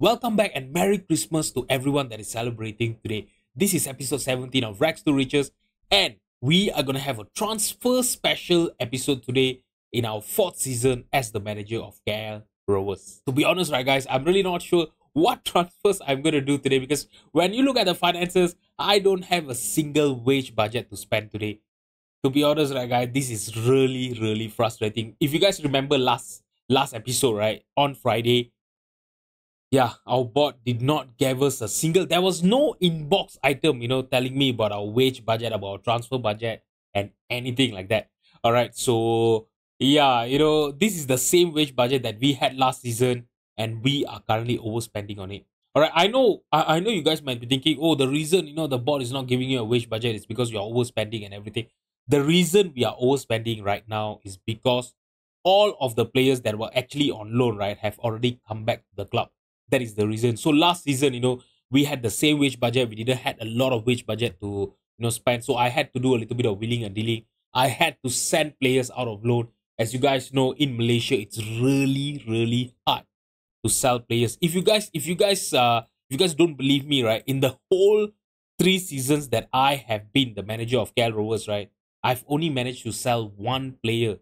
Welcome back and Merry Christmas to everyone that is celebrating today. This is episode 17 of Rags to Riches, and we are going to have a transfer special episode today in our fourth season as the manager of KL Rovers. To be honest, right, guys, I'm really not sure what transfers I'm going to do today because when you look at the finances, I don't have a single wage budget to spend today. To be honest, right, guys, this is really frustrating. If you guys remember last episode, right, on Friday, yeah, our board did not give us a single, there was no inbox item, telling me about our wage budget, about our transfer budget, and anything like that. All right, so yeah, this is the same wage budget that we had last season, and we are currently overspending on it. All right, I know you guys might be thinking, oh, the reason, the board is not giving you a wage budget is because you're overspending and everything. The reason we are overspending right now is because all of the players that were actually on loan, right, have already come back to the club. That is the reason. So last season, we had the same wage budget. We didn't had a lot of wage budget to, spend. So I had to do a little bit of wheeling and dealing. I had to send players out of loan. As you guys know, in Malaysia, it's really hard to sell players. If you guys don't believe me, right, in the whole 3 seasons that I have been the manager of KL Rovers, right, I've only managed to sell one player,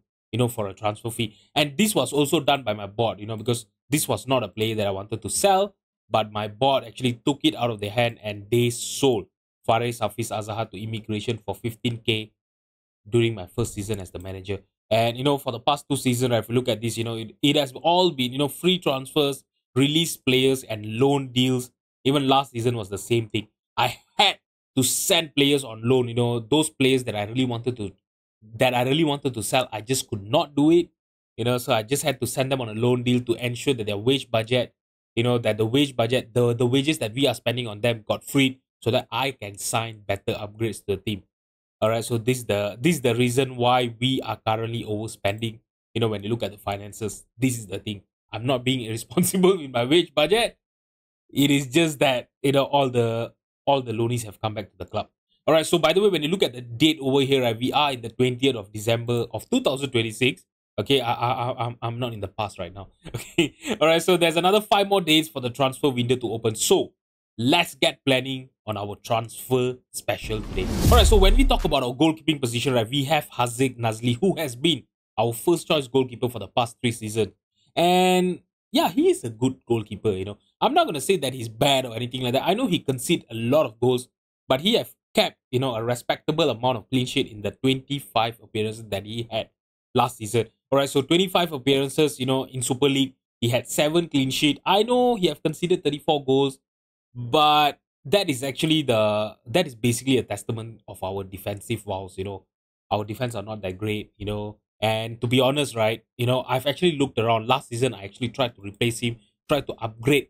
for a transfer fee. And this was also done by my board, because this was not a player that I wanted to sell, but my board actually took it out of their hand and they sold Faris Hafiz Azahar to immigration for 15K during my first season as the manager. And, for the past 2 seasons, right, if you look at this, it has all been, free transfers, release players and loan deals. Even last season was the same thing. I had to send players on loan, those players that I really wanted to sell. I just could not do it, so I just had to send them on a loan deal to ensure that their wage budget, that the wage budget, the wages that we are spending on them got freed so that I can sign better upgrades to the team. All right, so this is the reason why we are currently overspending. When you look at the finances, this is the thing. I'm not being irresponsible with my wage budget. It is just that all the loanies have come back to the club. All right, so by the way, when you look at the date over here, right, we are in the 20th of December of 2026. Okay, I'm not in the past right now. Okay, all right, so there's another 5 more days for the transfer window to open. So let's get planning on our transfer special today. All right, so when we talk about our goalkeeping position, right, we have Haziq Nazli, who has been our first choice goalkeeper for the past 3 seasons. And yeah, he is a good goalkeeper, I'm not going to say that he's bad or anything like that. I know he conceded a lot of goals, but he have kept, a respectable amount of clean sheet in the 25 appearances that he had last season. All right, so 25 appearances, in Super League, he had 7 clean sheet. I know he have conceded 34 goals, but that is basically a testament of our defensive woes. Our defense are not that great, and to be honest, right, I've actually looked around. Last season, I actually tried to replace him, tried to upgrade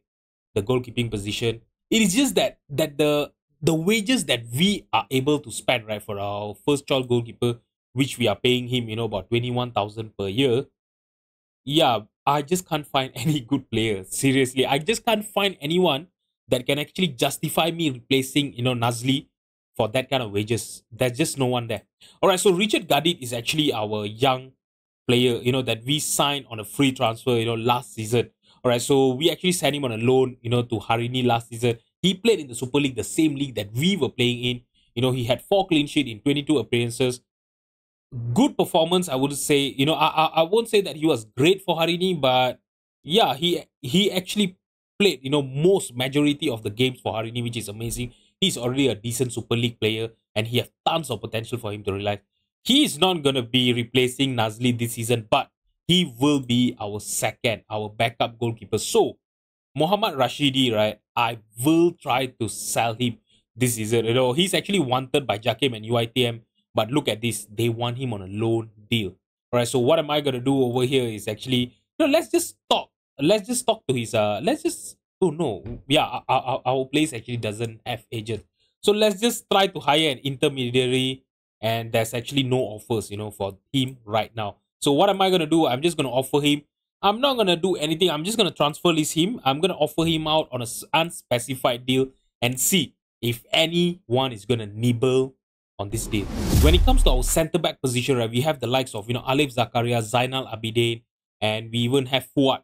the goalkeeping position. It is just that the wages that we are able to spend, right, for our first choice goalkeeper, which we are paying him, about 21,000 per year. Yeah, I just can't find any good players. Seriously, I just can't find anyone that can actually justify me replacing, Nazli for that kind of wages. There's just no one there. All right, so Richard Gadit is actually our young player, that we signed on a free transfer, last season. All right, so we actually sent him on a loan, to Harini last season. He played in the Super League, the same league that we were playing in. He had 4 clean sheet in 22 appearances. Good performance, I would say. I won't say that he was great for Harini, but yeah, he actually played, most majority of the games for Harini, which is amazing. He's already a decent Super League player, and he has tons of potential for him to realize. He is not going to be replacing Nazli this season, but he will be our backup goalkeeper. So, Muhammad Rashidi, right, I will try to sell him this season. He's actually wanted by Jakim and UITM, but look at this. They want him on a loan deal. All right, so what am I going to do over here is actually, let's just talk. Let's just talk to his, oh no, yeah, our place actually doesn't have agent. So let's just try to hire an intermediary, and there's actually no offers, for him right now. So what am I going to do? I'm just going to offer him. I'm not going to do anything. I'm just going to transfer list him. I'm going to offer him out on an unspecified deal and see if anyone is going to nibble on this deal. When it comes to our centre-back position, right, we have the likes of, Alif Zakaria, Zainal Abidin, and we even have Fuad,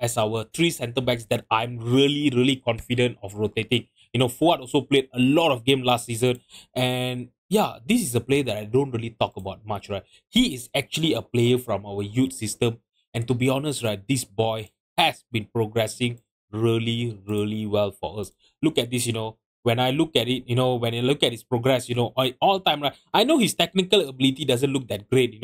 as our three centre backs that I'm really, really confident of rotating. Fuad also played a lot of game last season. And yeah, this is a player that I don't really talk about much, right? He is actually a player from our youth system. And to be honest, right, this boy has been progressing really, really well for us. Look at this, when I look at it, when I look at his progress, all time, right? I know his technical ability doesn't look that great,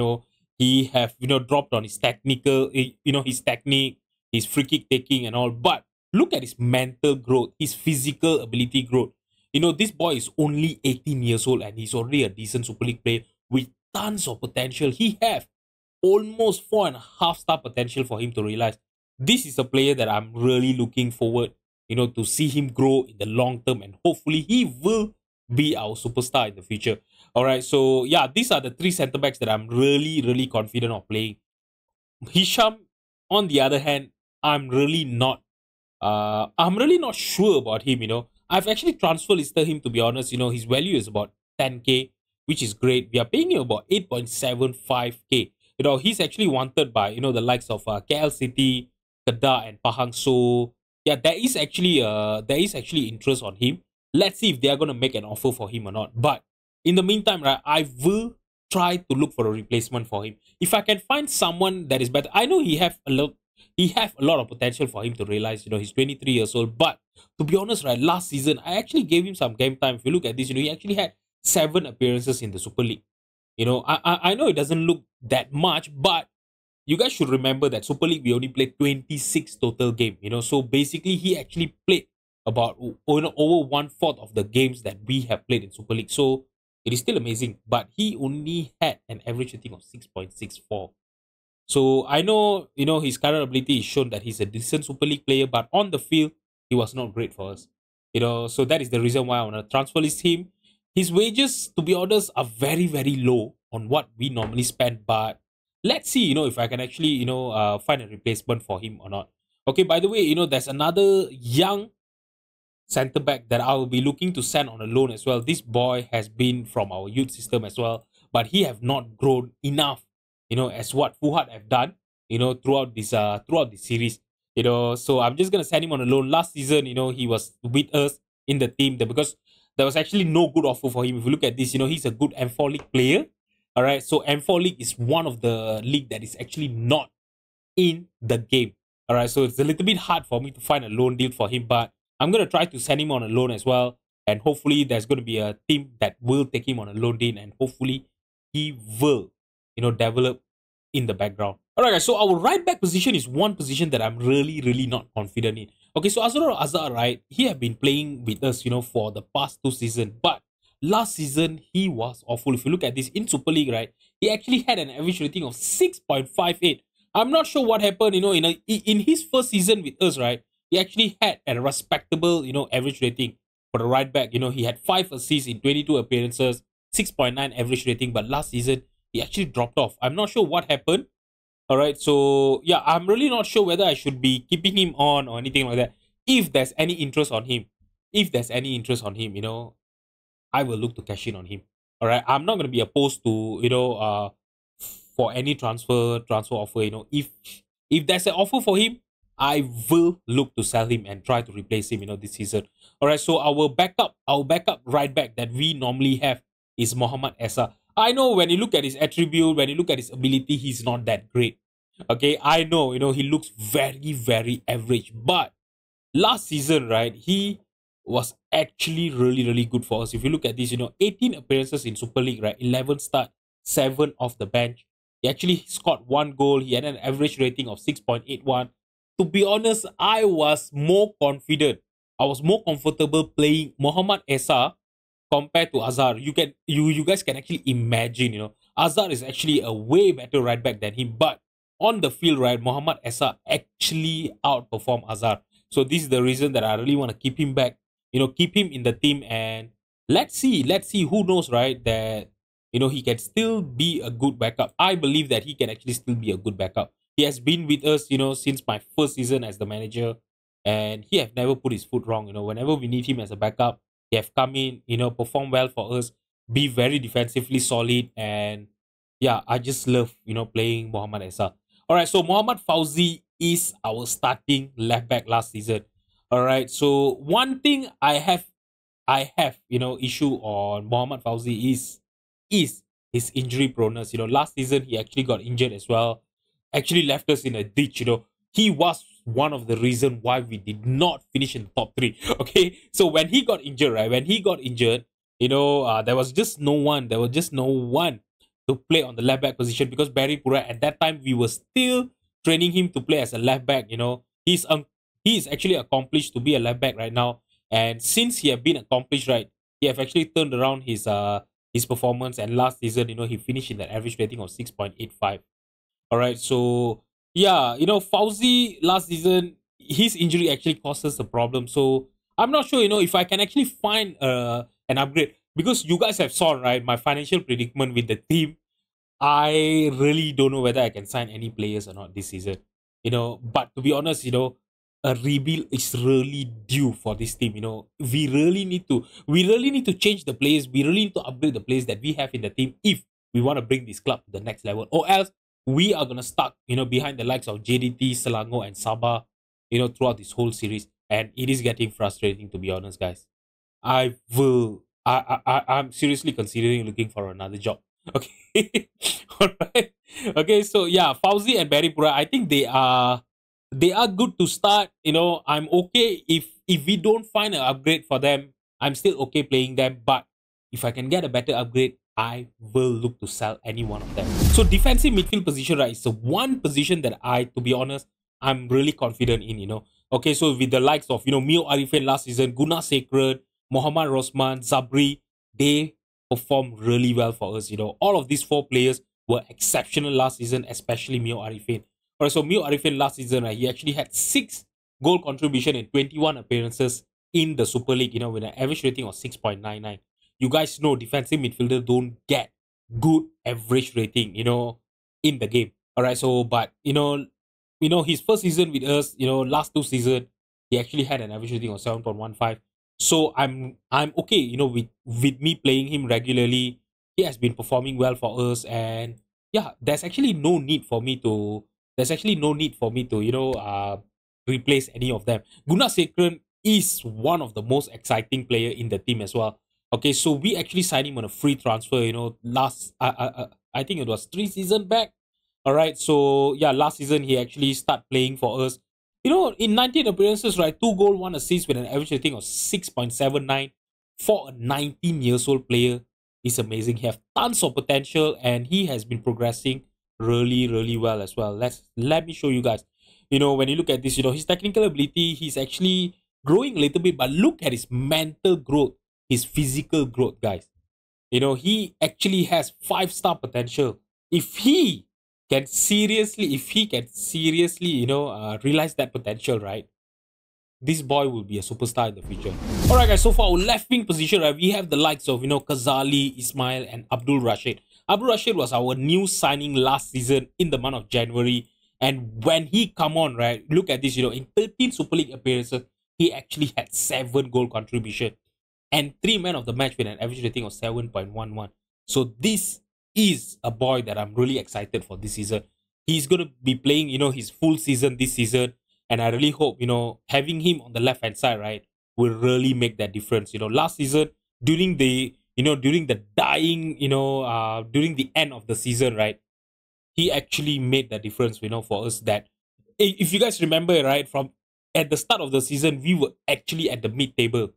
he have, dropped on his technical, his technique, his free kick taking and all. But look at his mental growth, his physical ability growth. This boy is only 18 years old and he's already a decent Super League player with tons of potential. He have almost 4.5 star potential for him to realize. This is a player that I'm really looking forward, to see him grow in the long term, and hopefully he will be our superstar in the future. All right, so yeah, these are the three centre backs that I'm really, really confident of playing. Hisham, on the other hand, I'm really not sure about him. I've actually transfer listed him, to be honest. His value is about 10k, which is great. We are paying him about 8.75k. He's actually wanted by the likes of KL City, Kedah, and Pahang. So yeah, there is actually interest on him. Let's see if they are gonna make an offer for him or not. But in the meantime, right, I will try to look for a replacement for him. If I can find someone that is better, I know he have a lot of potential for him to realize. He's 23 years old. But to be honest, right, last season I actually gave him some game time. If you look at this, he actually had 7 appearances in the Super League. I know it doesn't look that much, but you guys should remember that Super League we only played 26 total game. So basically he actually played about over 1/4 of the games that we have played in Super League. So it is still amazing, but he only had an average rating of 6.64. So I know, his current ability is shown that he's a decent Super League player, but on the field, he was not great for us. So that is the reason why I want to transfer list him. His wages, to be honest, are very, very low on what we normally spend, but let's see, if I can actually, find a replacement for him or not. Okay, by the way, there's another young centre back that I will be looking to send on a loan as well. This boy has been from our youth system as well, but he have not grown enough, as what Fuhad have done, throughout this series. So I'm just gonna send him on a loan. Last season, he was with us in the team because there was actually no good offer for him. If you look at this, he's a good M4 League player. All right, so M4 League is one of the league that is actually not in the game. All right, so it's a little bit hard for me to find a loan deal for him, but I'm going to try to send him on a loan as well. And hopefully there's going to be a team that will take him on a loan deal, and hopefully he will, develop in the background. All right, guys, so our right back position is one position that I'm really, really not confident in. Okay, so Azhar, right, he have been playing with us, for the past 2 seasons, but last season he was awful. If you look at this in Super League, right, he actually had an average rating of 6.58. I'm not sure what happened, in his first season with us, right, he actually had a respectable, average rating for the right back. He had 5 assists in 22 appearances, 6.9 average rating, but last season he actually dropped off. I'm not sure what happened. All right, so yeah, I'm really not sure whether I should be keeping him on or anything like that. If there's any interest on him, I will look to cash in on him. All right, I'm not going to be opposed to for any transfer offer. If there's an offer for him, I will look to sell him and try to replace him, this season. All right, so our backup right back that we normally have is Mohamed Essa. I know when you look at his attribute, when you look at his ability, he's not that great. Okay, I know, he looks very, very average. But last season, right, he was actually really, really good for us. If you look at this, 18 appearances in Super League, right, 11 start, 7 off the bench. He actually scored 1 goal. He had an average rating of 6.81. To be honest, I was more confident. I was more comfortable playing Mohamed Essa compared to Azhar. You guys can actually imagine, Azhar is actually a way better right back than him. But on the field, right, Mohamed Essa actually outperformed Azhar. So this is the reason that I really want to keep him back, keep him in the team, and let's see, who knows, right, that, he can still be a good backup. I believe that he can actually still be a good backup. He has been with us, since my first season as the manager, and he have never put his foot wrong. Whenever we need him as a backup, he have come in, perform well for us, be very defensively solid, and yeah, I just love, playing Mohamed Essa. All right, so Mohamed Fauzi is our starting left back last season. All right. So one thing I have issue on Mohamed Fauzi is his injury proneness. Last season he actually got injured as well. Actually left us in a ditch. He was one of the reason why we did not finish in the top three. Okay, so when he got injured, right? When he got injured, there was just no one. There was just no one to play on the left back position because Barry Pura at that time we were still training him to play as a left back. He's actually accomplished to be a left back right now, and since he have been accomplished, right, he have actually turned around his performance. And last season, he finished in that average rating of 6.85. All right, so yeah, Fauzi last season, his injury actually caused us a problem. So I'm not sure, if I can actually find an upgrade because you guys have saw, right, my financial predicament with the team. I really don't know whether I can sign any players or not this season. But to be honest, a rebuild is really due for this team. We really need to change the players. We really need to upgrade the players that we have in the team if we want to bring this club to the next level. Or else we are gonna stuck, behind the likes of JDT, Selangor, and Sabah, throughout this whole series. And it is getting frustrating, to be honest, guys. I'm seriously considering looking for another job. Okay. All right. Okay, so yeah, Fauzi and Barry Pura, I think they are good to start. I'm okay if we don't find an upgrade for them. I'm still okay playing them, but if I can get a better upgrade, I will look to sell any one of them. So defensive midfield position, right, is the one position that to be honest, I'm really confident in. Okay, so with the likes of Mio Arifin last season, Guna Sekret, Muhammad Rosman, Zabri, they performed really well for us. All of these four players were exceptional last season, especially Mio Arifin. Alright, so Mio Arifin last season, right, he actually had 6 goal contribution in 21 appearances in the Super League, with an average rating of 6.99. You guys know defensive midfielder don't get good average rating, in the game. Alright, so but his first season with us, last 2 seasons, he actually had an average rating of 7.15. So I'm okay, with me playing him regularly. He has been performing well for us, and yeah, there's actually no need for me to replace any of them. Guna Sekren is one of the most exciting player in the team as well. Okay, so we actually signed him on a free transfer, last I think it was 3 seasons back. All right, so yeah, last season he actually started playing for us. In 19 appearances, right, 2 goal, 1 assist with an average rating of 6.79 for a 19 years old player is amazing. He has tons of potential and he has been progressing really, really well as well. Let me show you guys. When you look at this, his technical ability, he's actually growing a little bit, but look at his mental growth, his physical growth, guys. He actually has 5-star potential. If he can seriously, realize that potential, right, this boy will be a superstar in the future. Alright, guys, so for our left wing position, right, we have the likes of, Kazali, Ismail, and Abdul Rashid. Abdul Rashid was our new signing last season in the month of January. And when he come on, right, look at this, in 13 Super League appearances, he actually had 7 goal contribution and 3 men of the match with an average rating of 7.11. So this is a boy that I'm really excited for this season. He's going to be playing, his full season this season. And I really hope, having him on the left-hand side, right, will really make that difference. Last season, during the dying, during the end of the season, right, he actually made that difference, for us. That if you guys remember, right, from at the start of the season, we were actually at the mid-table,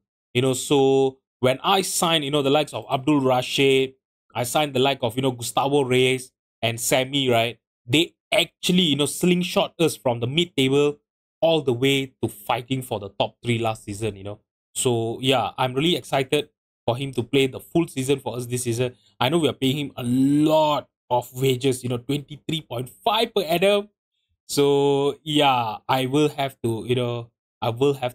so when I signed, the likes of Abdul Rashid, I signed the like of, Gustavo Reyes and Sammy, right, they actually, slingshot us from the mid-table all the way to fighting for the top 3 last season, So yeah, I'm really excited for him to play the full season for us this season. I know we are paying him a lot of wages, 23.5 per annum. So yeah, I will have to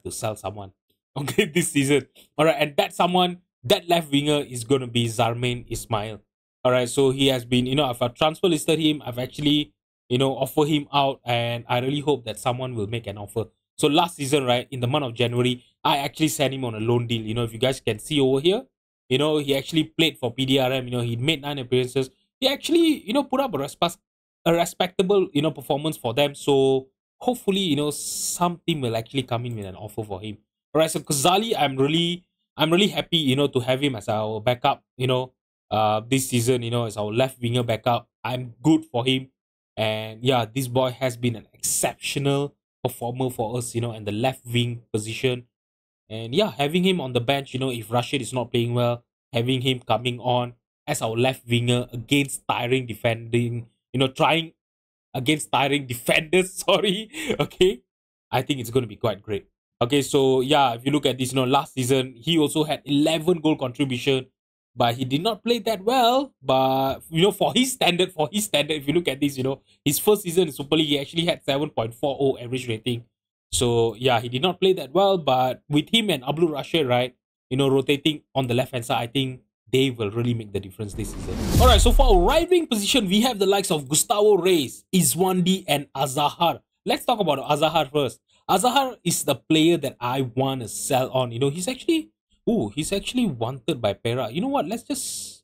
sell someone. Okay, this season. Alright, and that left winger is gonna be Zarmain Ismail. Alright, so he has been, I've transfer listed him, I've actually, offer him out, and I really hope that someone will make an offer. So last season, right, in the month of January, I actually sent him on a loan deal. If you guys can see over here, he actually played for PDRM, he made 9 appearances. He actually, put up a respectable, performance for them. So hopefully, some team will actually come in with an offer for him. All right, so Kazali, I'm really happy, to have him as our backup, this season, as our left winger backup. I'm good for him. And yeah, this boy has been an exceptional performer for us, and the left wing position. And yeah, having him on the bench, if Rashid is not playing well, having him coming on as our left winger against tiring defending, trying against tiring defenders, sorry. Okay. I think it's going to be quite great. Okay, so yeah, if you look at this, last season, he also had 11 goal contribution, but he did not play that well. But, for his standard, if you look at this, his first season in Super League, he actually had 7.40 average rating. So yeah, he did not play that well, but with him and Abdul Rashid, right, rotating on the left-hand side, I think they will really make the difference this season. Alright, so for our right wing position, we have the likes of Gustavo Reis, Izwandi, and Azahar. Let's talk about Azahar first. Azahar is the player that I want to sell on. He's actually wanted by Perak. You know what? Let's just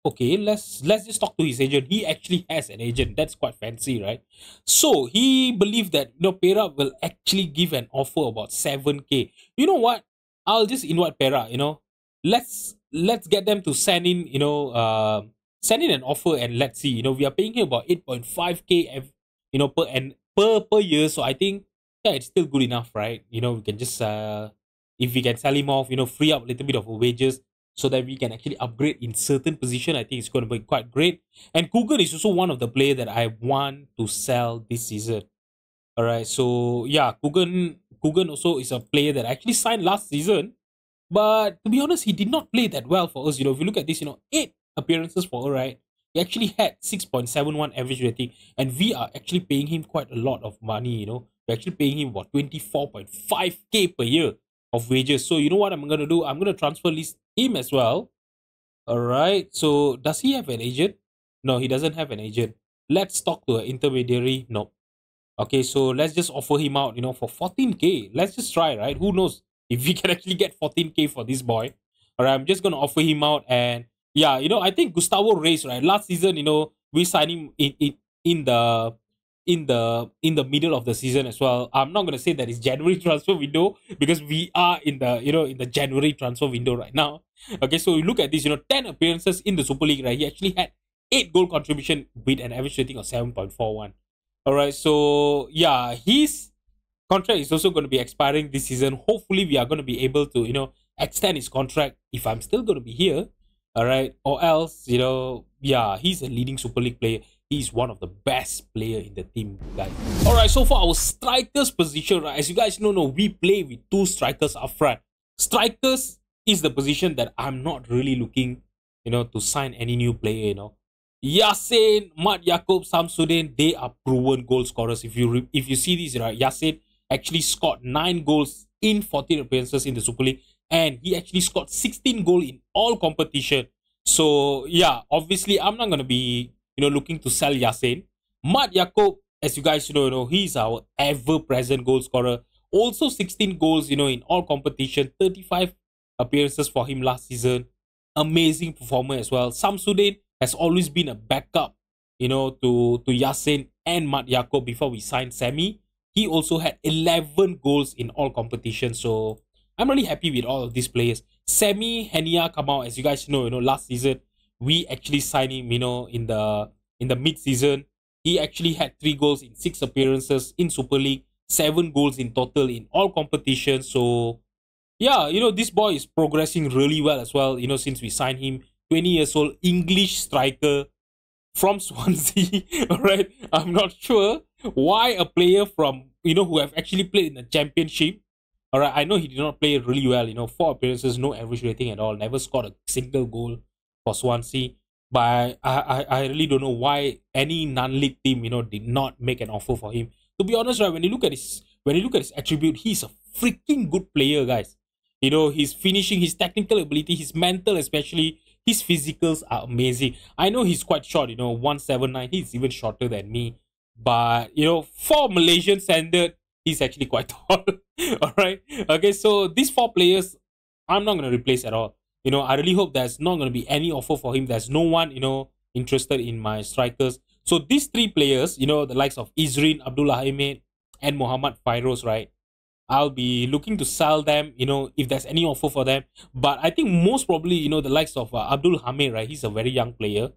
just talk to his agent. He actually has an agent. That's quite fancy, right? So he believed that Perak will actually give an offer about 7K. You know what? I'll just invite Perak. Let's get them to send in send in an offer, and let's see. We are paying him about 8.5K per year. So I think, yeah, it's still good enough, right? We can just if we can sell him off, free up a little bit of wages so that we can actually upgrade in certain position. I think it's going to be quite great. And Coogan is also one of the players that I want to sell this season. All right, so yeah, Coogan also is a player that I actually signed last season, but to be honest, he did not play that well for us. If you look at this, 8 appearances for her, right? He actually had 6.71 average rating, and we are actually paying him quite a lot of money. We're actually paying him about 24.5K per year of wages. So you know what I'm gonna do? I'm gonna transfer list him as well. All right. So does he have an agent? No, he doesn't have an agent. Let's talk to an intermediary. No. Okay, so let's just offer him out, for 14K. Let's just try, right? Who knows if we can actually get 14K for this boy. All right, I'm just gonna offer him out, and yeah, I think Gustavo Reis, right? Last season, we signed him in the middle of the season as well. I'm not gonna say that it's January transfer window, because we are in the January transfer window right now. Okay, so you look at this, 10 appearances in the Super League, right? He actually had 8 goal contribution with an average rating of 7.41. All right, so yeah, his contract is also going to be expiring this season. Hopefully, we are going to be able to, extend his contract if I'm still going to be here. All right, or else, yeah, he's a leading Super League player. He's one of the best player in the team, guys. All right, so for our strikers position, right, as you guys know, we play with 2 strikers up front. Strikers is the position that I'm not really looking, to sign any new player, Yasin, Mat Yaakob, Samsudin, they are proven goal scorers. If you see this, right, Yasin actually scored 9 goals in 14 appearances in the Super League, and he actually scored 16 goals in all competition. So yeah, obviously I'm not gonna be looking to sell Yasin. Mat Yaakob, as you guys know, he's our ever-present goal scorer. Also 16 goals, in all competition, 35 appearances for him last season. Amazing performer as well. Samsudin has always been a backup, to Yasin and Mat Yaakob before we signed Sammy. He also had 11 goals in all competitions. So I'm really happy with all of these players. Sammy Henia come out, as you guys know, last season we actually signed him, in the mid-season. He actually had 3 goals in 6 appearances in Super League, 7 goals in total in all competitions. So yeah, this boy is progressing really well as well, since we signed him. 20 years old, English striker from Swansea. All right, I'm not sure why a player from who have actually played in the championship. All right, I know he did not play really well. 4 appearances, no average rating at all, never scored a single goal for Swansea. But I really don't know why any non-league team did not make an offer for him. To be honest, right, when you look at his attribute, he's a freaking good player, guys. His finishing, his technical ability, his mental especially. His physicals are amazing. I know he's quite short, 179. He's even shorter than me. But, for Malaysian standard, he's actually quite tall. All right. Okay, so these 4 players, I'm not going to replace at all. I really hope there's not going to be any offer for him. There's no one, interested in my strikers. So these 3 players, the likes of Izrin, Abdullah Ahmed, and Muhammad Fairoz, right? I'll be looking to sell them, if there's any offer for them. But I think most probably, the likes of Abdul Hamid, right? He's a very young player.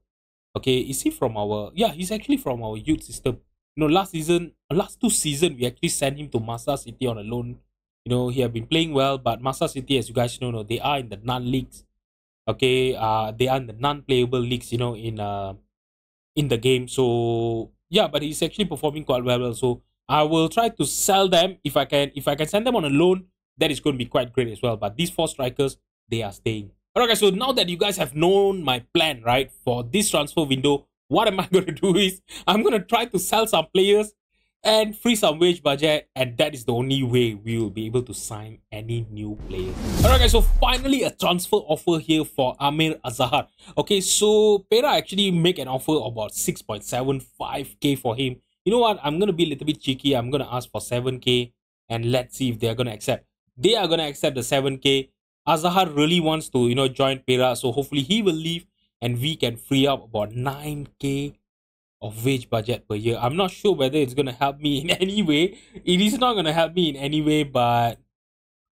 Okay, is he from our? Yeah, he's actually from our youth system. Last 2 seasons, we actually sent him to Masa City on a loan. He have been playing well, but Masa City, as you guys know, they are in the non-leagues. Okay, they are in the non-playable leagues. In the game. So yeah, but he's actually performing quite well. So I will try to sell them if I can. If I can send them on a loan, that is going to be quite great as well. But these 4 strikers, they are staying. Alright guys, so now that you guys have known my plan, right, for this transfer window, what am I going to do is, I'm going to try to sell some players and free some wage budget, and that is the only way we will be able to sign any new players. Alright guys, so finally a transfer offer here for Amir Azahar. Okay, so Pera actually make an offer about 6.75k for him. You know what, I'm going to be a little bit cheeky. I'm going to ask for 7k and let's see if they're going to accept. They are going to accept the 7k. Azahar really wants to, join Pera, so hopefully he will leave and we can free up about 9k of wage budget per year. I'm not sure whether it's going to help me in any way. It is not going to help me in any way, but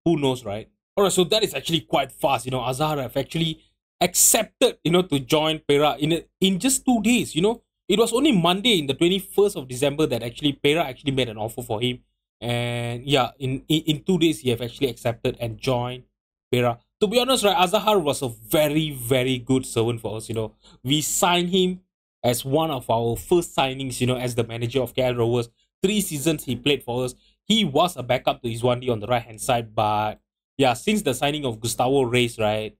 who knows, right? Alright, so that is actually quite fast. Azahar have actually accepted, to join Pera in just 2 days. It was only Monday, in the 21st of December, that actually Pera actually made an offer for him. And yeah, in 2 days, he have actually accepted and joined Pera. To be honest, right, Azahar was a very, very good servant for us. We signed him as one of our first signings, as the manager of KL Rovers. 3 seasons he played for us. He was a backup to Iswandi on the right hand side, but yeah, since the signing of Gustavo Reis, right,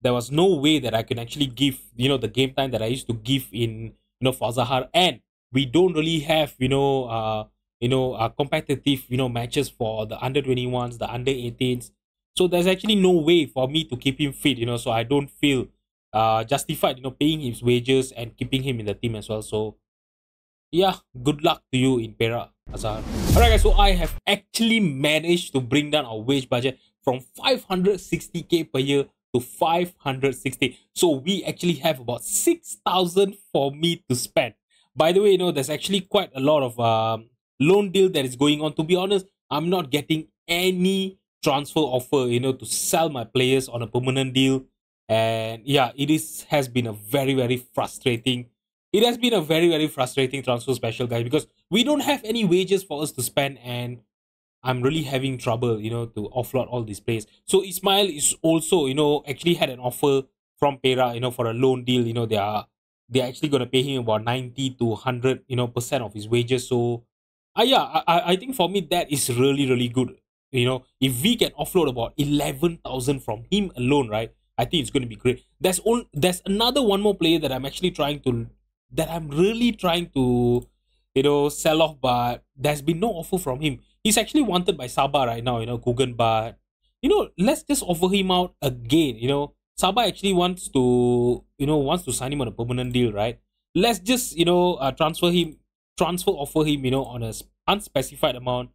there was no way that I can actually give, the game time that I used to give in, for Azahar. And we don't really have, competitive, matches for the under 21s, the under 18s. So there's actually no way for me to keep him fit, so I don't feel justified, paying his wages and keeping him in the team as well. So yeah, good luck to you in Pera, Azahar. Alright guys, so I have actually managed to bring down our wage budget from 560k per year to 560. So we actually have about 6,000 for me to spend. By the way, there's actually quite a lot of loan deal that is going on. To be honest, I'm not getting any transfer offer, to sell my players on a permanent deal. And yeah, has been a very, very frustrating. It has been a very, very frustrating transfer special, guys, because we don't have any wages for us to spend, and I'm really having trouble, to offload all these players. So Ismail is also, actually had an offer from Pera, for a loan deal. They're actually gonna pay him about 90 to 100, percent of his wages. So yeah, I think for me that is really, really good. If we can offload about 11,000 from him alone, right, I think it's going to be great. There's another one more player that I'm actually really trying to, sell off, but there's been no offer from him. He's actually wanted by Sabah right now, Kugan, but, let's just offer him out again. Sabah actually wants to sign him on a permanent deal, right? Let's just, transfer offer him, on a unspecified amount.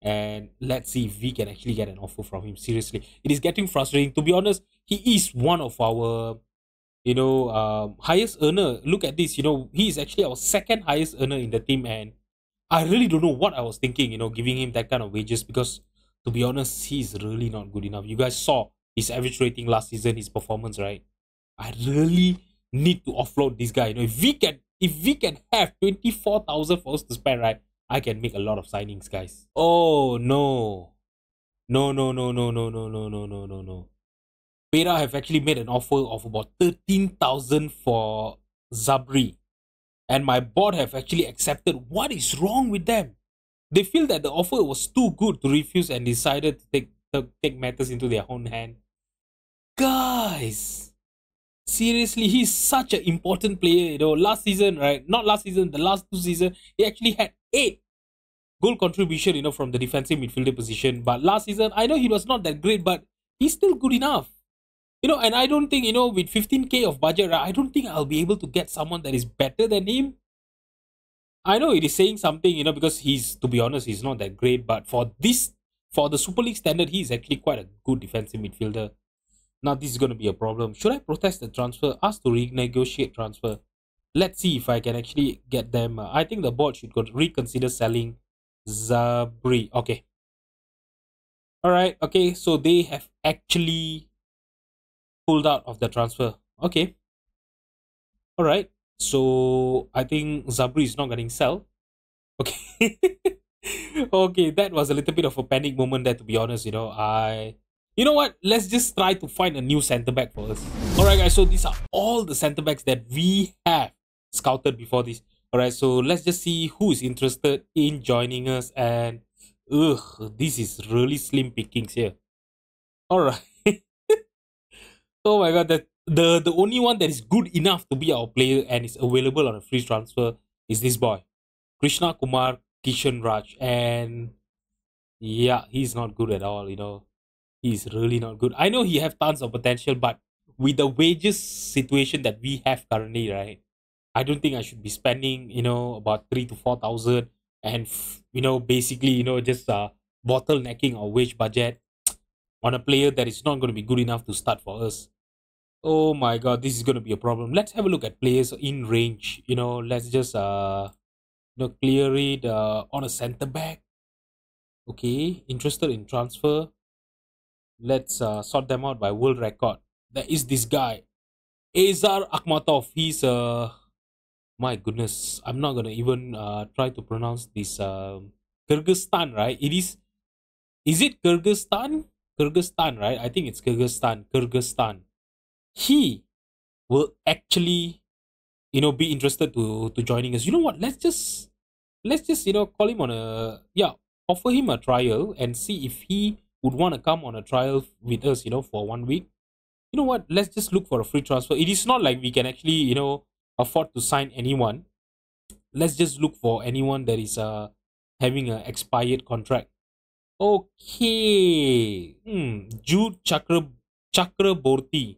And let's see if we can actually get an offer from him. Seriously, it is getting frustrating. To be honest, he is one of our, highest earner. Look at this, he is actually our second highest earner in the team. And I really don't know what I was thinking, giving him that kind of wages. Because to be honest, he's really not good enough. You guys saw his average rating last season, his performance, right? I really need to offload this guy. If we can have 24,000 for us to spend, right, I can make a lot of signings, guys. Oh no. No. Pera have actually made an offer of about 13,000 for Zabri. And my board have actually accepted. What is wrong with them? They feel that the offer was too good to refuse and decided to take matters into their own hand. Guys, seriously, he's such an important player. Last season, right? Not last season, the last 2 seasons, he actually had 8 goal contribution, from the defensive midfielder position. But last season, I know he was not that great, but he's still good enough. And I don't think, with 15k of budget, right, I don't think I'll be able to get someone that is better than him. I know it is saying something, because to be honest, he's not that great. But for the Super League standard, he's actually quite a good defensive midfielder. Now, this is going to be a problem. Should I protest the transfer? Ask to renegotiate transfer. Let's see if I can actually get them. I think the board should reconsider selling Zabri. Okay. All right. Okay. So they have actually pulled out of the transfer. Okay. All right. So I think Zabri is not getting sell. Okay. Okay, that was a little bit of a panic moment there, to be honest. You know what? Let's just try to find a new center back for us. All right, guys. So these are all the center backs that we have scouted before this. All right. So let's just see who is interested in joining us. And this is really slim pickings here. All right. Oh my god, the only one that is good enough to be our player and is available on a free transfer is this boy, Krishna Kumar Kishan Raj. And yeah, he's not good at all, He's really not good. I know he have tons of potential, but with the wages situation that we have currently, right? I don't think I should be spending, about 3 to 4 thousand and basically, just bottlenecking our wage budget on a player that is not going to be good enough to start for us. Oh my god, this is going to be a problem. Let's have a look at players in range. Let's just clear it on a center back. Okay, interested in transfer. Let's sort them out by world record. There is this guy, Azar Akhmatov. He's my goodness, I'm not gonna even try to pronounce this. Kyrgyzstan, right? Is it Kyrgyzstan? Kyrgyzstan, right? I think it's Kyrgyzstan. Kyrgyzstan. He will actually, be interested to joining us. You know what? Let's just call him on a, yeah, offer him a trial and see if he would want to come on a trial with us, for 1 week. You know what? Let's just look for a free transfer. It is not like we can actually, afford to sign anyone. Let's just look for anyone that is having an expired contract. Okay. Jude Chakraborty.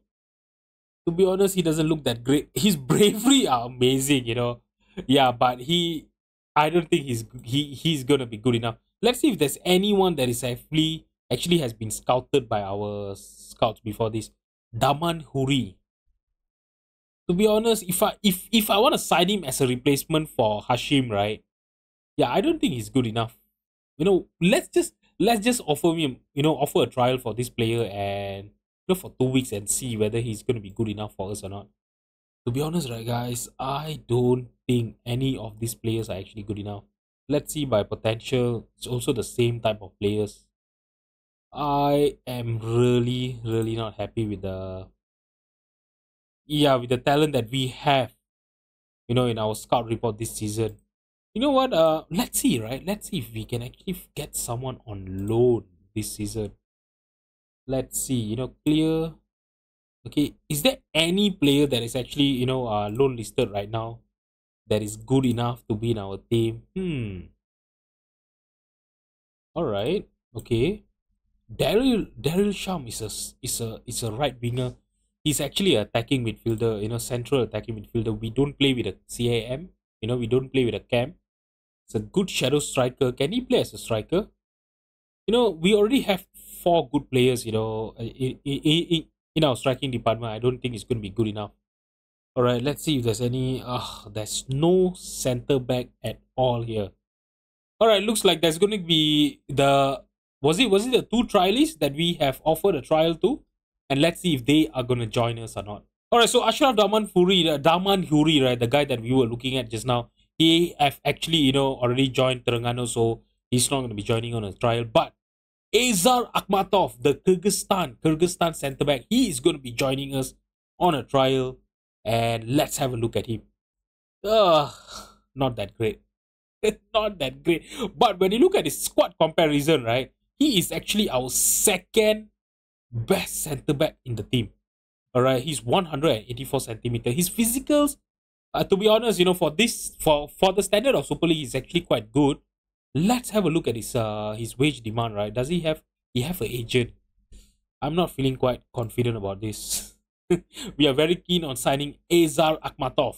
To be honest, he doesn't look that great. His bravery are amazing. Yeah, but I don't think he's gonna be good enough. Let's see if there's anyone that is actually has been scouted by our scouts before this. Daman Huri. To be honest, if I want to sign him as a replacement for Hashim, right? Yeah, I don't think he's good enough. Let's just offer him, offer a trial for this player and for 2 weeks and see whether he's gonna be good enough for us or not. To be honest, right, guys, I don't think any of these players are actually good enough. Let's see by potential. It's also the same type of players. I am really, really not happy with the talent that we have, in our scout report this season. You know what? Let's see, right? Let's see if we can actually get someone on loan this season. Let's see, clear. Okay, is there any player that is actually, loan listed right now that is good enough to be in our team? All right. Okay. Daryl Sham is a right winger. He's actually an attacking midfielder, central attacking midfielder. We don't play with a CAM, we don't play with a cam. It's a good shadow striker. Can he play as a striker? We already have 4 good players, in our striking department. I don't think it's going to be good enough. All right, let's see if there's any. There's no center back at all here. All right, looks like there's going to be was it the 2 trialists that we have offered a trial to, and let's see if they are going to join us or not. All right, so Ashraf Daman Huri, right, the guy that we were looking at just now, he have actually already joined Terengganu, so he's not going to be joining on a trial. But Azar Akhmatov, the Kyrgyzstan center back, he is going to be joining us on a trial, and let's have a look at him. Not that great. Not that great. But when you look at his squad comparison, right, he is actually our second best center back in the team. All right, he's 184 centimeter. His physicals, to be honest, for the standard of Super League, is actually quite good. Let's have a look at his wage demand, right? Does he have an agent? I'm not feeling quite confident about this. We are very keen on signing Azar Akhmatov.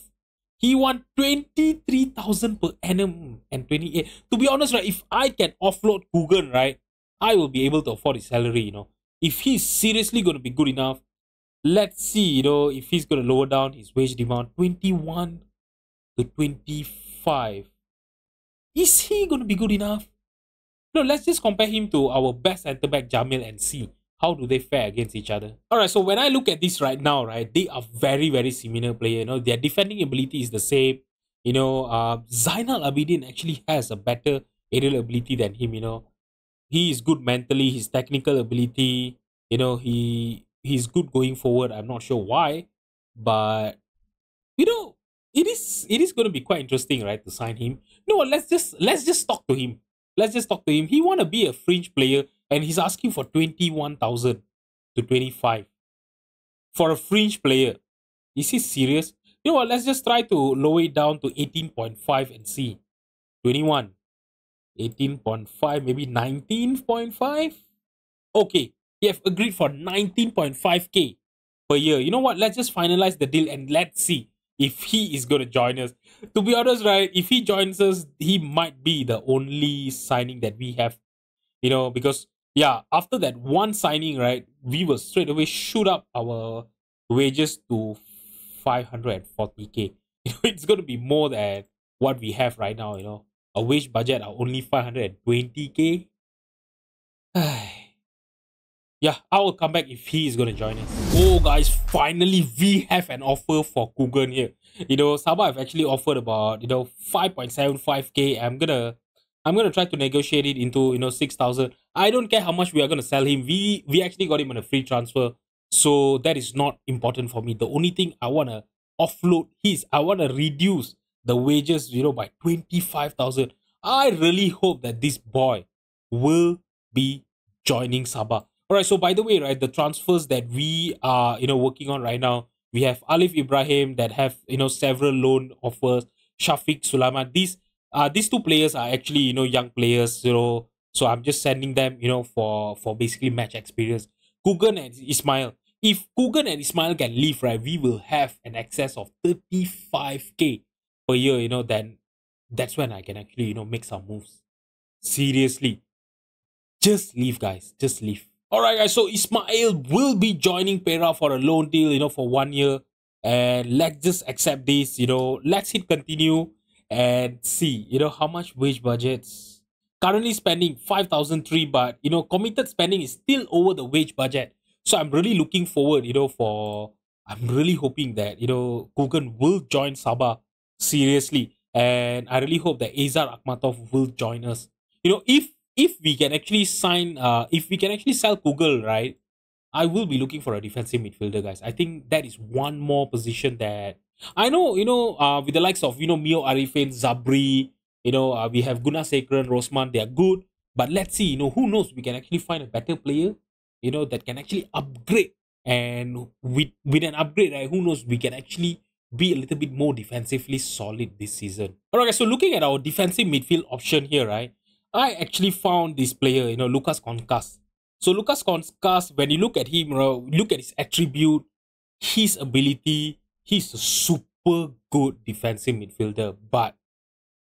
He won 23,000 per annum and 28. To be honest, right, if I can offload Kugan, right, I will be able to afford his salary, If he's seriously going to be good enough, let's see, if he's going to lower down his wage demand 21 to 25. Is he going to be good enough? No, let's just compare him to our best centre back Jamil and see how do they fare against each other. All right, so when I look at this right now, right, they are very, very similar player. You know, their defending ability is the same. You know, Zainal Abidin actually has a better aerial ability than him. You know, he is good mentally. His technical ability, you know, he's good going forward. I'm not sure why, but you know, it is going to be quite interesting, right, to sign him. No, let's just talk to him. Let's just talk to him. He want to be a fringe player, and he's asking for 21,000 to 25 for a fringe player. Is he serious? You know what? Let's just try to lower it down to 18.5 and see. 21, 18.5, maybe 19.5. Okay, we have agreed for 19.5k per year. You know what? Let's just finalize the deal and let's see if he is going to join us. To be honest, right, if he joins us, he might be the only signing that we have, you know, because yeah, after that one signing, right, we will straight away shoot up our wages to 540k. You know, it's going to be more than what we have right now, you know. A wage budget are only 520k. Yeah, I will come back if he is going to join us. Oh, guys, finally we have an offer for Kugan here. You know, Sabah have actually offered about, you know, 5.75k. I'm gonna try to negotiate it into, you know, 6,000. I don't care how much we are gonna sell him. We actually got him on a free transfer, so that is not important for me. The only thing I wanna offload I wanna reduce the wages, you know, by 25,000. I really hope that this boy will be joining Sabah. All right, so by the way, right, the transfers that we are, you know, working on right now, we have Alif Ibrahim that have, you know, several loan offers, Shafiq Sulaiman. These two players are actually, you know, young players, you know, so I'm just sending them, you know, for basically match experience. Kugan and Ismail. If Kugan and Ismail can leave, right, we will have an excess of 35k per year, you know, then that's when I can actually, you know, make some moves. Seriously. Just leave, guys. Just leave. All right, guys. So Ismail will be joining Pera for a loan deal, you know, for 1 year. And let's just accept this, you know. Let's hit continue and see, you know, how much wage budgets. Currently spending 5,003, but, you know, committed spending is still over the wage budget. So I'm really looking forward, you know, I'm really hoping that, you know, Kugan will join Sabah seriously. And I really hope that Azar Akhmatov will join us. You know, if we can actually if we can actually sell Google, right, I will be looking for a defensive midfielder, guys. I think that is one more position that I know, you know, with the likes of, you know, Mio Arifin, Zabri, you know, we have Gunnar Sekran, Rosman, they are good. But let's see, you know, who knows, we can actually find a better player, you know, that can actually upgrade. And with an upgrade, right, who knows, we can actually be a little bit more defensively solid this season. All right, guys, so looking at our defensive midfield option here, right, I actually found this player, you know, Lucas Concas. So Lucas Concas, when you look at him, look at his attribute, his ability, he's a super good defensive midfielder, but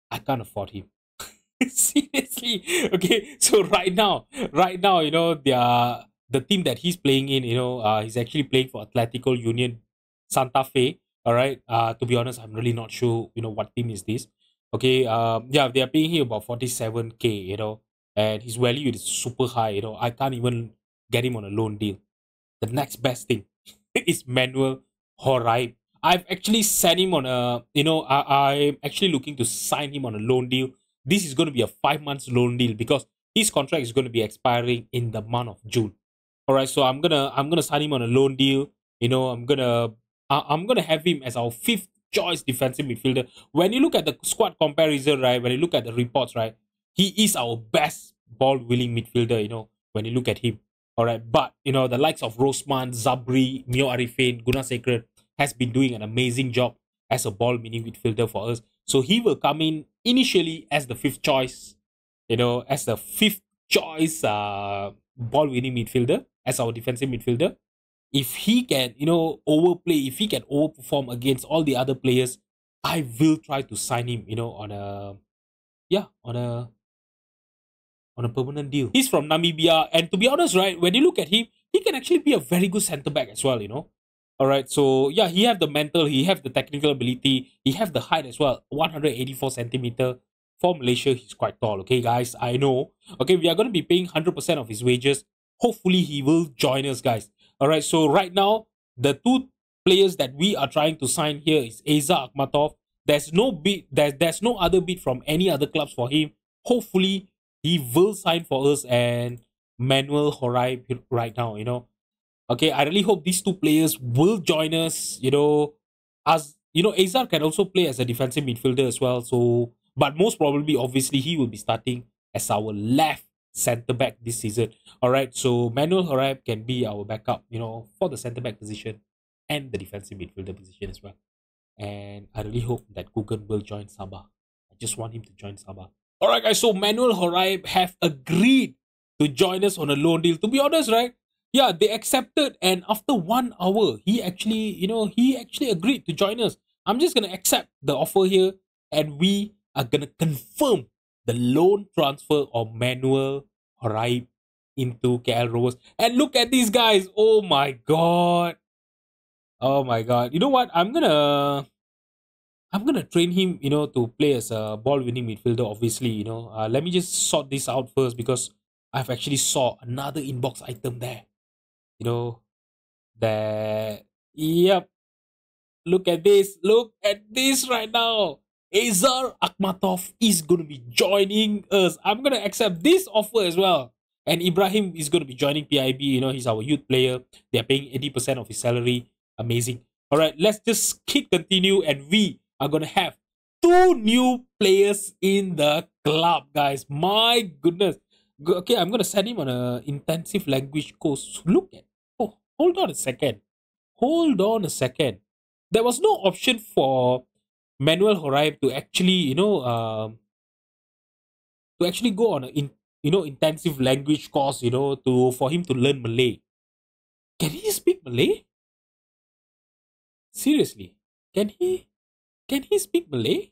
I can't afford him. Seriously. Okay, so right now, you know, the team that he's playing in, you know, he's actually playing for Atletico Union Santa Fe. All right. To be honest, I'm really not sure, you know, what team is this. Okay. Yeah, they are paying him about 47k, you know, and his value is super high. You know, I can't even get him on a loan deal. The next best thing is Manuel Horaib. I've actually sent him on a, you know, I'm actually looking to sign him on a loan deal. This is going to be a 5 months loan deal because his contract is going to be expiring in the month of June. All right, so I'm gonna sign him on a loan deal. You know, I'm gonna have him as our fifth choice defensive midfielder. When you look at the squad comparison, right? When you look at the reports, right? He is our best ball willing midfielder. You know, when you look at him. All right, but you know the likes of Rosman, Zabri, Mio Arifin, Gunnar Sekret has been doing an amazing job as a ball winning midfielder for us. So he will come in initially as the fifth choice. You know, as the fifth choice ball winning midfielder, as our defensive midfielder. If he can, you know, overplay, if he can overperform against all the other players, I will try to sign him, you know, on a permanent deal. He's from Namibia, and to be honest, right, when you look at him, he can actually be a very good centre back as well, you know. All right, so yeah, he have the mental, he have the technical ability, he have the height as well, 184 centimeter. for Malaysia, he's quite tall. Okay, guys, I know. Okay, we are going to be paying 100% of his wages. Hopefully, he will join us, guys. All right, so right now, the two players that we are trying to sign here is Eza Akhmatov. There's no bid, there's no other bid from any other clubs for him. Hopefully, he will sign for us, and Manuel Horai right now, Okay, I really hope these two players will join us. As Azar can also play as a defensive midfielder as well. So, but most probably, obviously, he will be starting as our left centre back this season. All right, so Manuel Harab can be our backup, for the centre back position and the defensive midfielder position as well. And I really hope that Kugan will join Sabah. I just want him to join Sabah. All right, guys. So Manuel Horaib have agreed to join us on a loan deal. To be honest, right? Yeah, they accepted, and after 1 hour, he actually agreed to join us. I'm just gonna accept the offer here, and we are gonna confirm the loan transfer of Manuel Horaib into KL Rovers. And look at these guys! Oh my god! Oh my god! You know what? I'm gonna train him, to play as a ball winning midfielder. Obviously, let me just sort this out first because I've actually saw another inbox item there. That yep. Look at this. Look at this right now. Azar Akhmatov is gonna be joining us. I'm gonna accept this offer as well. And Ibrahim is gonna be joining PIB. He's our youth player. They're paying 80% of his salary. Amazing. All right, let's just continue, and we are gonna have two new players in the club, guys. My goodness. Okay, I'm gonna send him on a intensive language course. Look at. Oh, hold on a second. Hold on a second. There was no option for Manuel Horaib to actually, go on a intensive language course, for him to learn Malay. Can he speak Malay? Seriously, can he speak Malay?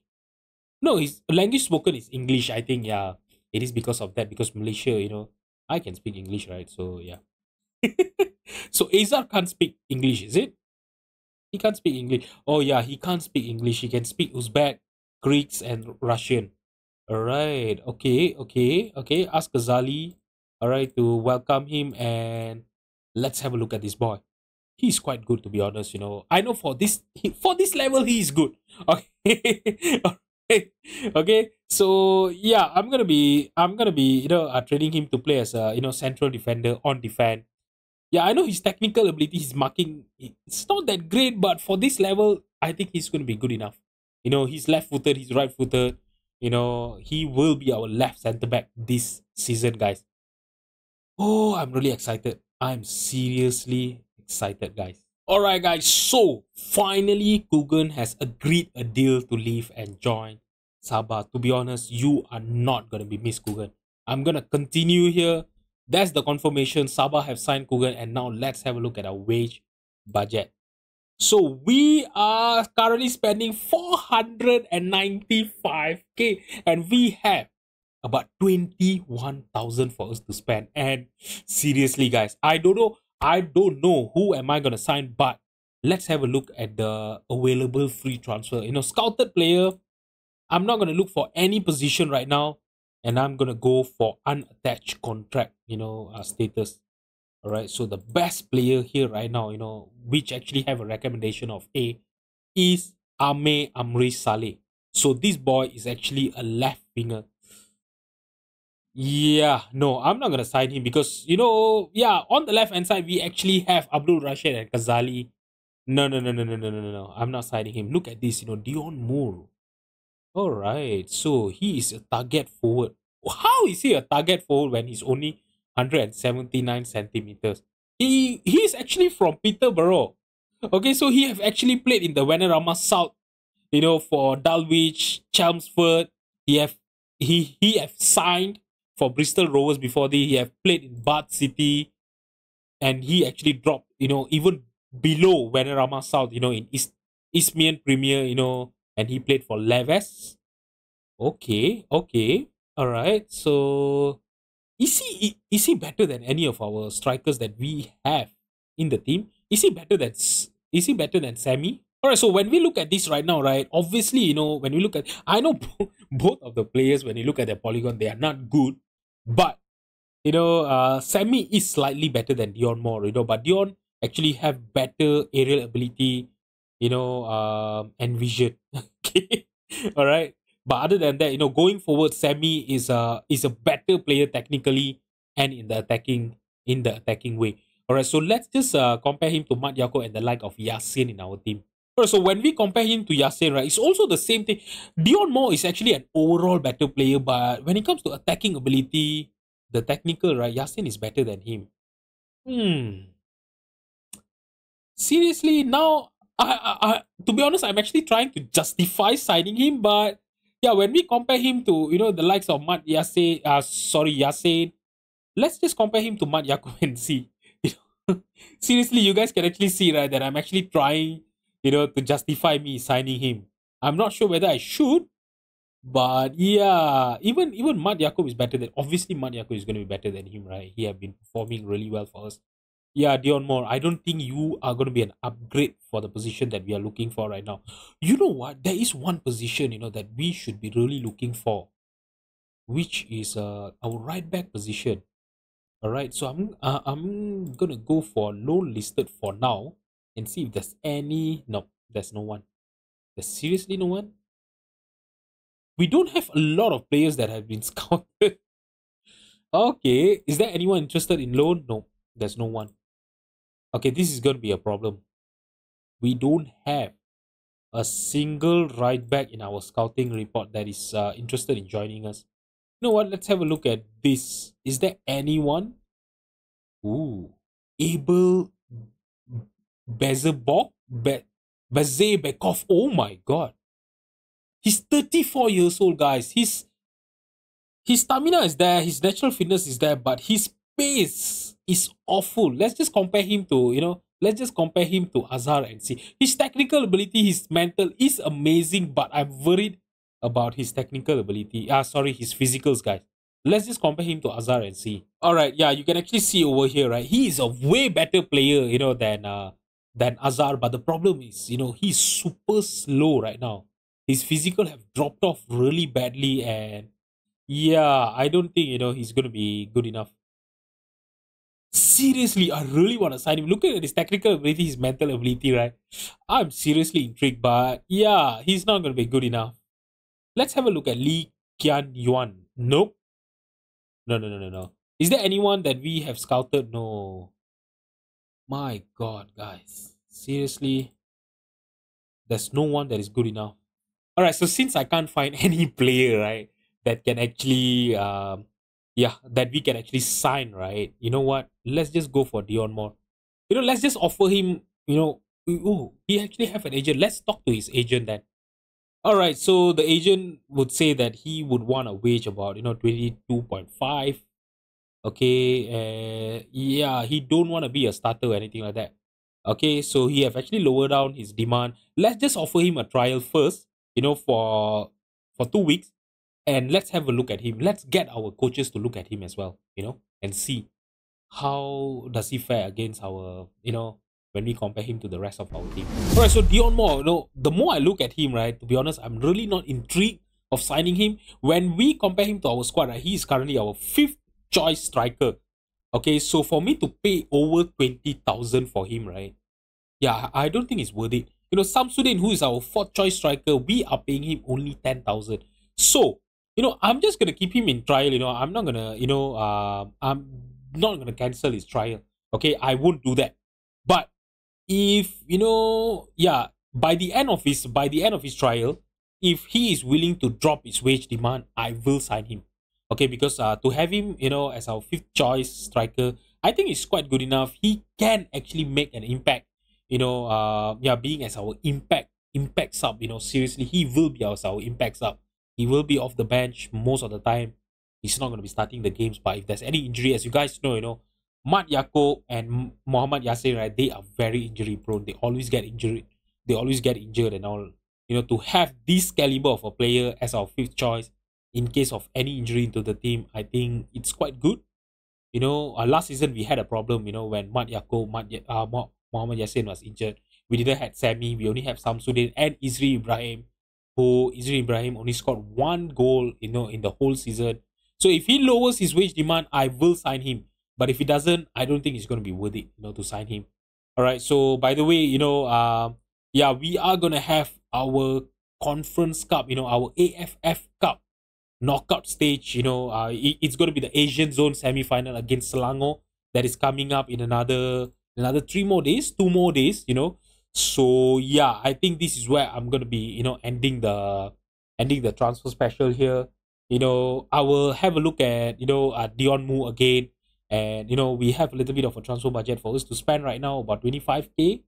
No, his language spoken is English. I think, yeah, it is because of that. Because Malaysia, I can speak English, right? So yeah. So Azar can't speak English, is it? He can't speak English. Oh yeah, he can't speak English. He can speak Uzbek, Greeks, and Russian. All right. Okay. Ask Ghazali. All right, to welcome him, and let's have a look at this boy. He's quite good, to be honest. I know for this level he is good. Okay. Okay. Okay. So yeah, I'm gonna be training him to play as a central defender on defense. Yeah, I know his technical ability, his marking, it's not that great, but for this level, I think he's going to be good enough. He's left footed, he's right footed. He will be our left centre back this season, guys. Oh, I'm really excited. I'm seriously excited, guys. Alright, guys. So, finally, Kugan has agreed a deal to leave and join Sabah. To be honest, you are not going to be missed, Kugan. I'm going to continue here. That's the confirmation. Sabah have signed Kugan, and now let's have a look at our wage budget. So we are currently spending 495k, and we have about 21,000 for us to spend. And seriously, guys, I don't know who am I gonna sign, but let's have a look at the available free transfer. Scouted player. I'm not gonna look for any position right now, and I'm gonna go for unattached contract, status. All right. So the best player here right now, which actually have a recommendation of A, is Ame Amri Saleh. So this boy is actually a left winger. Yeah, no, I'm not gonna sign him because on the left hand side we actually have Abdul Rashid and Ghazali. No. I'm not signing him. Look at this, Dion Moore. All right, so he is a target forward. How is he a target forward when he's only 179 centimeters? He's actually from Peterborough. Okay, so he have actually played in the Vanarama South, for Dulwich, Chelmsford. He have signed for Bristol Rovers before this. He have played in Bath City, and he actually dropped, even below Vanarama South, in Isthmian Premier, and he played for Leves. Okay. All right. So is he better than any of our strikers that we have in the team? Is he better than Sammy? All right. So when we look at this right now, right? Obviously, when we look at, I know both of the players, when you look at their polygon, they are not good. But Sammy is slightly better than Dion Moore, but Dion actually have better aerial ability, and vision. Okay, all right. But other than that, going forward, Sammy is a better player technically and in the attacking way. All right, so let's just compare him to Mat Yako and the like of Yasin in our team. All right, so when we compare him to Yasin, right, it's also the same thing. Dion Moore is actually an overall better player, but when it comes to attacking ability, the technical, right, Yasin is better than him. Hmm. Seriously, now to be honest, I'm actually trying to justify signing him, but yeah, when we compare him to the likes of Yasin, let's just compare him to Mat Yakub and see. Seriously, you guys can actually see, right, that I'm actually trying, to justify me signing him. I'm not sure whether I should, but yeah, even Mat Yakub is better than obviously Mat Yakub is going to be better than him, right? He have been performing really well for us. Yeah, Dion Moore, I don't think you are going to be an upgrade for the position that we are looking for right now. You know what? There is one position, that we should be really looking for, which is our right back position. All right, so I'm gonna go for loan listed for now and see if there's any. No, there's no one. There's seriously no one. We don't have a lot of players that have been scouted. Okay, is there anyone interested in loan? No, there's no one. Okay, this is gonna be a problem. We don't have a single right back in our scouting report that is interested in joining us. You know what? Let's have a look at this. Is there anyone? Ooh, Abel Bezebok? Bezebekov. Oh my god. He's 34 years old, guys. His stamina is there, his natural fitness is there, but his pace is awful. Let's just compare him to Azhar and see. His technical ability, his mental is amazing, but I'm worried about his technical ability. His physicals, guys. Let's just compare him to Azhar and see. Alright, yeah, you can actually see over here, right? He is a way better player, than Azhar, but the problem is, he's super slow right now. His physical have dropped off really badly, and yeah, I don't think he's gonna be good enough. Seriously, I really want to sign him. Looking at his technical ability, his mental ability, right? I'm seriously intrigued, but yeah, he's not gonna be good enough. Let's have a look at Lee Kian Yuan. Nope. No, no, no, no, no. Is there anyone that we have scouted? No. My God, guys. Seriously, there's no one that is good enough. All right, so since I can't find any player, right, that can actually, that we can actually sign, right? You know what? Let's just go for Dion Moore. Let's just offer him, oh, he actually have an agent. Let's talk to his agent then. All right, so the agent would say that he would want a wage about 22.5. Okay, yeah, he don't want to be a starter or anything like that. Okay, so he have actually lowered down his demand. Let's just offer him a trial first, for 2 weeks, and let's have a look at him. Let's get our coaches to look at him as well, and see how does he fare against our, when we compare him to the rest of our team. All right, so Dion Moore, the more I look at him, right, to be honest, I'm really not intrigued of signing him. When we compare him to our squad, right, he is currently our 5th choice striker. Okay, so for me to pay over 20,000 for him, right? Yeah, I don't think it's worth it. Samsudin, who is our 4th choice striker, we are paying him only 10,000. So, I'm just gonna keep him in trial. I'm not gonna, I'm not gonna cancel his trial. Okay, I won't do that. But if by the end of his trial, if he is willing to drop his wage demand, I will sign him. Okay, because to have him, as our 5th choice striker, I think it's quite good enough. He can actually make an impact. Being as our impact sub. Seriously, he will be our impact sub. He will be off the bench most of the time. He's not going to be starting the games. But if there's any injury, as you guys know, Mat Yako and Muhammad Yassin, right, they are very injury prone. They always get injured. They always get injured and all. To have this caliber of a player as our 5th choice in case of any injury into the team, I think it's quite good. Last season we had a problem, when Muhammad Yassin was injured. We didn't have Sammy, we only have Samsudin and Isri Ibrahim. who Izri Ibrahim only scored 1 goal, in the whole season. So if he lowers his wage demand, I will sign him. But if he doesn't, I don't think it's going to be worth it, to sign him. All right. So by the way, yeah, we are going to have our Conference Cup, our AFF Cup knockout stage. It's going to be the Asian Zone semi-final against Selangor that is coming up in another 3 more days, 2 more days. So yeah, I think this is where I'm going to be, ending the transfer special here. I will have a look at Dion Mu again, and we have a little bit of a transfer budget for us to spend right now, about 25k,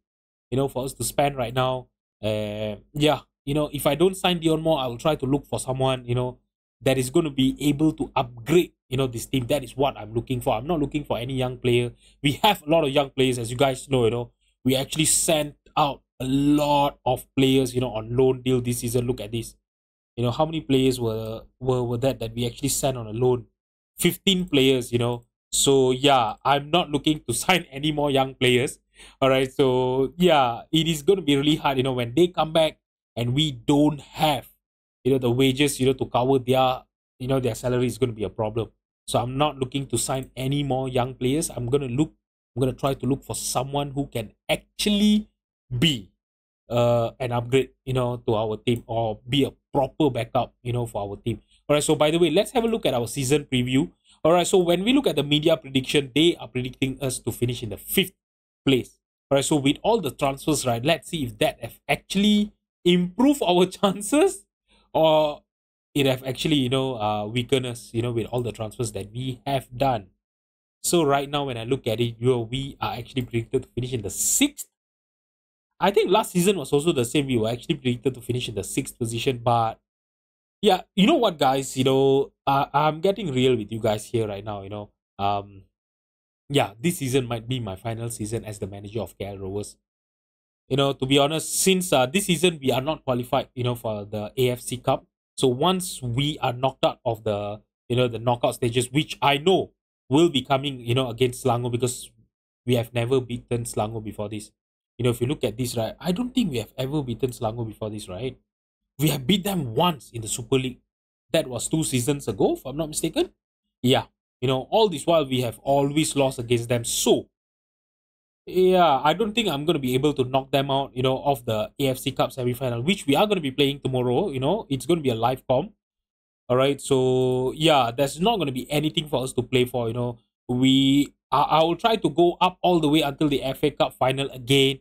for us to spend right now. Yeah, if I don't sign Dion Moore, I will try to look for someone, that is going to be able to upgrade, this team. That is what I'm looking for. I'm not looking for any young player. We have a lot of young players, as you guys know. We actually sent out a lot of players, on loan deal this season. Look at this. How many players were that we actually sent on a loan? 15 players. So yeah, I'm not looking to sign any more young players. All right. So yeah, it is going to be really hard, when they come back and we don't have, the wages, to cover their salary is going to be a problem. So I'm not looking to sign any more young players. I'm going to try to look for someone who can actually be an upgrade, to our team, or be a proper backup, for our team. All right. So by the way, let's have a look at our season preview. All right. So when we look at the media prediction, they are predicting us to finish in the 5th place. All right. So with all the transfers, right, let's see if that have actually improved our chances, or it have actually, weakened us, with all the transfers that we have done. So right now, when I look at it, we are actually predicted to finish in the 6th. I think last season was also the same. We were actually predicted to finish in the 6th position. But yeah, you know what, guys? I'm getting real with you guys here right now. Yeah, this season might be my final season as the manager of KL Rovers. To be honest, since this season we are not qualified, for the AFC Cup. So once we are knocked out of the knockout stages, which I know will be coming, against Selangor, because we have never beaten Selangor before this. If you look at this, right, I don't think we have ever beaten Selangor before this, right? We have beat them once in the Super League. That was 2 seasons ago, if I'm not mistaken. Yeah, all this while we have always lost against them. So yeah, I don't think I'm going to be able to knock them out, of the AFC Cup semi-final, which we are going to be playing tomorrow. It's going to be a live comp. All right. So yeah, there's not going to be anything for us to play for. I will try to go up all the way until the FA Cup final again.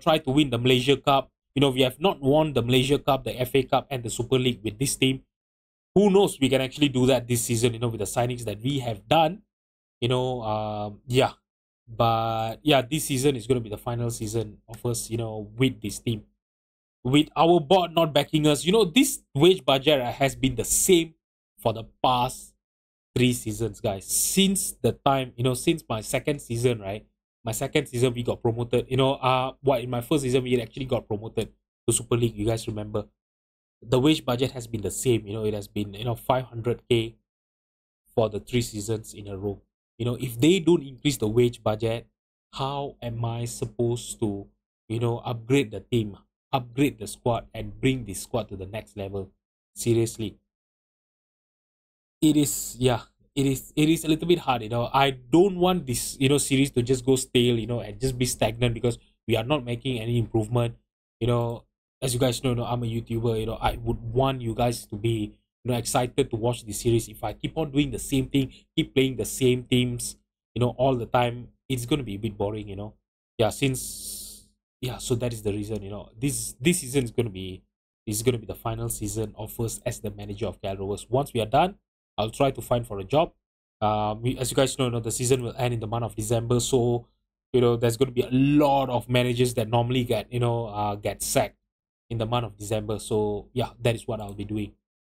Try to win the Malaysia Cup. We have not won the Malaysia Cup, the FA Cup, and the Super League with this team. Who knows? We can actually do that this season. With the signings that we have done. Yeah. But yeah, this season is going to be the final season of us, with this team. With our board not backing us, this wage budget has been the same for the past 3 seasons, guys. Since the time, since my second season, right? My second season, we got promoted. In my first season, we actually got promoted to Super League. You guys remember? The wage budget has been the same. It has been, 500k for the 3 seasons in a row. If they don't increase the wage budget, how am I supposed to, upgrade the team, upgrade the squad, and bring the squad to the next level? Seriously. It is, yeah, it is a little bit hard. I don't want this, series to just go stale, and just be stagnant, because we are not making any improvement. As you guys know, I'm a YouTuber. I would want you guys to be, excited to watch the series. If I keep on doing the same thing, keep playing the same teams, all the time, it's going to be a bit boring. Yeah, so that is the reason. This season is going to be the final season of us as the manager of KL Rovers. Once we are done, I'll try to find for a job. As you guys know, the season will end in the month of December. So there's going to be a lot of managers that normally get sacked in the month of December. So yeah, that is what I'll be doing.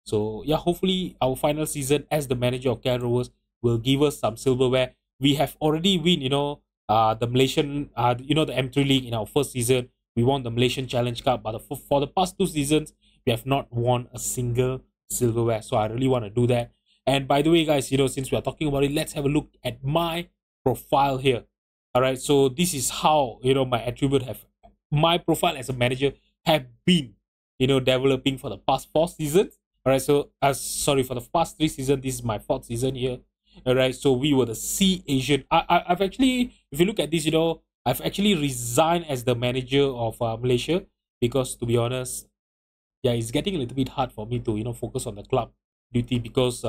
So yeah, hopefully our final season as the manager of KL Rovers will give us some silverware. We have already win, the Malaysian, the M3 League in our first season. We won the Malaysian Challenge Cup, but for the past 2 seasons, we have not won a single silverware. So I really want to do that. And by the way, guys, since we are talking about it, let's have a look at my profile here. All right, so this is how, my profile as a manager have been developing for the past 4 seasons. All right, so sorry, for the past 3 seasons, this is my fourth season here. All right, so we were the C Asian. I've actually, if you look at this, I've actually resigned as the manager of Malaysia, because to be honest, yeah, it's getting a little bit hard for me to focus on the club duty, because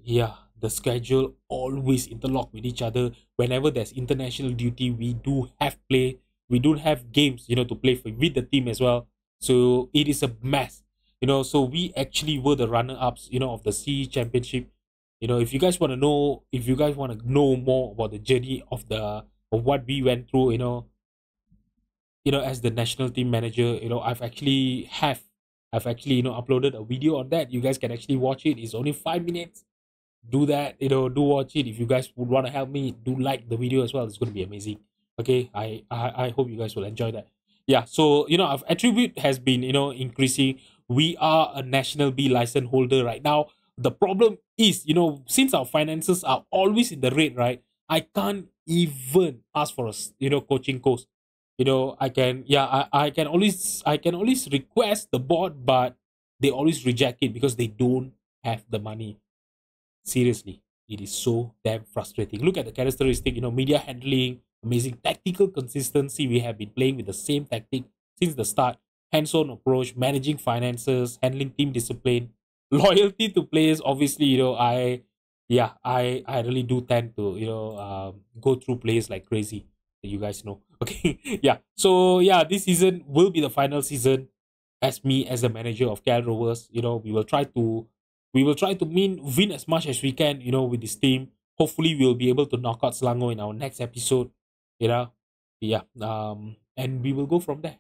yeah, the schedule always interlock with each other. Whenever there's international duty, we do have games to play with the team as well. So it is a mess. So we actually were the runner-ups of the C championship. If you guys want to know, more about the journey of what we went through, as the national team manager, I've actually uploaded a video on that. You guys can actually watch it. It's only 5 minutes. Do that, do watch it. If you guys would want to help me, do like the video as well. It's going to be amazing. Okay, I hope you guys will enjoy that. Yeah, so our attribute has been increasing. We are a national B license holder right now. The problem is, since our finances are always in the red, right, I can't even ask for a coaching course. I can, yeah, I can always request the board, but they always reject it because they don't have the money. Seriously, it is so damn frustrating. Look at the characteristic, media handling, amazing tactical consistency. We have been playing with the same tactic since the start. Hands-on approach, managing finances, handling team discipline, loyalty to players. Obviously, I really do tend to go through players like crazy. You guys know. Okay, yeah. So yeah, this season will be the final season as me as the manager of KL Rovers. We will try to win as much as we can, with this team. Hopefully, we'll be able to knock out Selangor in our next episode. You know, yeah. And we will go from there.